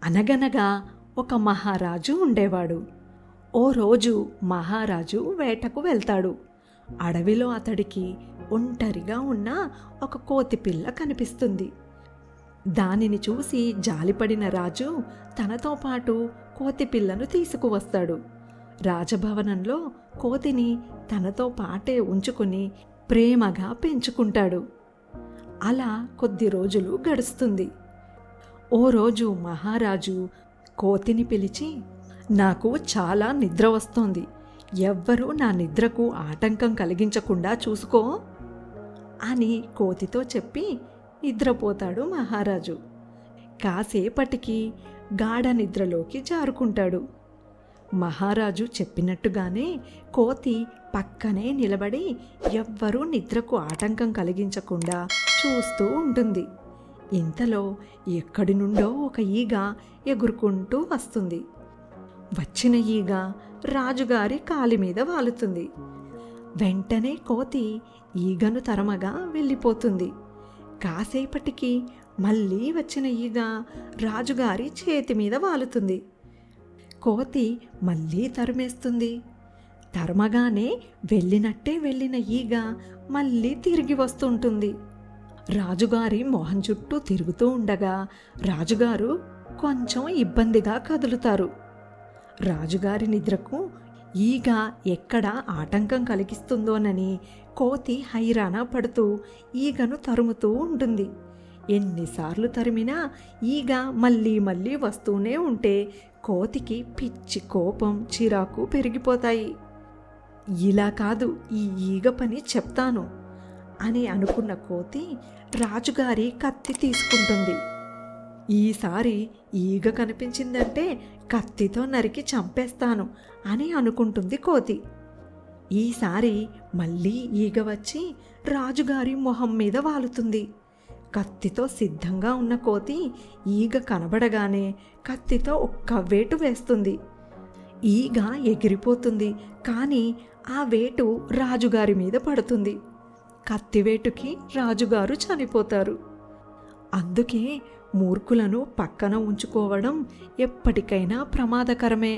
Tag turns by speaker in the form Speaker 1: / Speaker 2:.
Speaker 1: అనగనగా ఒక మహారాజు ఉండేవాడు. ఓ రోజు మహారాజు వేటకు వెళ్తాడు. అడవిలో అతడికి ఒంటరిగా ఉన్న ఒక కోతిపిల్ల కనిపిస్తుంది. దానిని చూసి జాలిపడిన రాజు తనతో పాటు కోతిపిల్లను తీసుకువస్తాడు. రాజభవనంలో కోతిని తనతో పాటే ఉంచుకుని ప్రేమగా పెంచుకుంటాడు. అలా కొద్ది రోజులు గడుస్తుంది. ఓ రోజు మహారాజు కోతిని పిలిచి, నాకు చాలా నిద్ర వస్తోంది, ఎవ్వరూ నా నిద్రకు ఆటంకం కలిగించకుండా చూసుకో అని కోతితో చెప్పి నిద్రపోతాడు మహారాజు. కాసేపటికి గాఢ నిద్రలోకి జారుకుంటాడు. మహారాజు చెప్పినట్టుగానే కోతి పక్కనే నిలబడి ఎవ్వరూ నిద్రకు ఆటంకం కలిగించకుండా చూస్తూ ఉంటుంది. ఇంతలో ఎక్కడి నుండో ఒక ఈగ ఎగురుకుంటూ వస్తుంది. వచ్చిన ఈగ రాజుగారి కాలి మీద వాలుతుంది. వెంటనే కోతి ఈగను తరమగా వెళ్ళిపోతుంది. కాసేపటికి మళ్ళీ వచ్చిన ఈగ రాజుగారి చేతి మీద వాలుతుంది. కోతి మళ్ళీ తరిమేస్తుంది. తరమగానే వెళ్ళినట్టే వెళ్ళిన ఈగ మళ్ళీ తిరిగి వస్తుంటుంది. రాజుగారి మొహం చుట్టూ తిరుగుతూ ఉండగా రాజుగారు కొంచెం ఇబ్బందిగా కదులుతారు. రాజుగారి నిద్రకు ఈగ ఎక్కడ ఆటంకం కలిగిస్తుందోనని కోతి హైరాణ పడుతూ ఈగను తరుముతూ ఉంటుంది. ఎన్నిసార్లు తరిమినా ఈగ మళ్ళీ మళ్ళీ వస్తూనే ఉంటే కోతికి పిచ్చి కోపం, చిరాకు పెరిగిపోతాయి. ఇలా కాదు, ఈ ఈగ పని చెప్తాను అని అనుకున్న కోతి రాజుగారి కత్తి తీసుకుంటుంది. ఈసారి ఈగ కనిపించిందంటే కత్తితో నరికి చంపేస్తాను అని అనుకుంటుంది కోతి. ఈసారి మళ్ళీ ఈగ వచ్చి రాజుగారి మొహం మీద వాలుతుంది. కత్తితో సిద్ధంగా ఉన్న కోతి ఈగ కనబడగానే కత్తితో ఒక్క వేటు వేస్తుంది. ఈగ ఎగిరిపోతుంది, కానీ ఆ వేటు రాజుగారి మీద పడుతుంది. కత్తివేటుకి రాజుగారు చనిపోతారు. అందుకే మూర్ఖులను పక్కన ఉంచుకోవడం ఎప్పటికైనా ప్రమాదకరమే.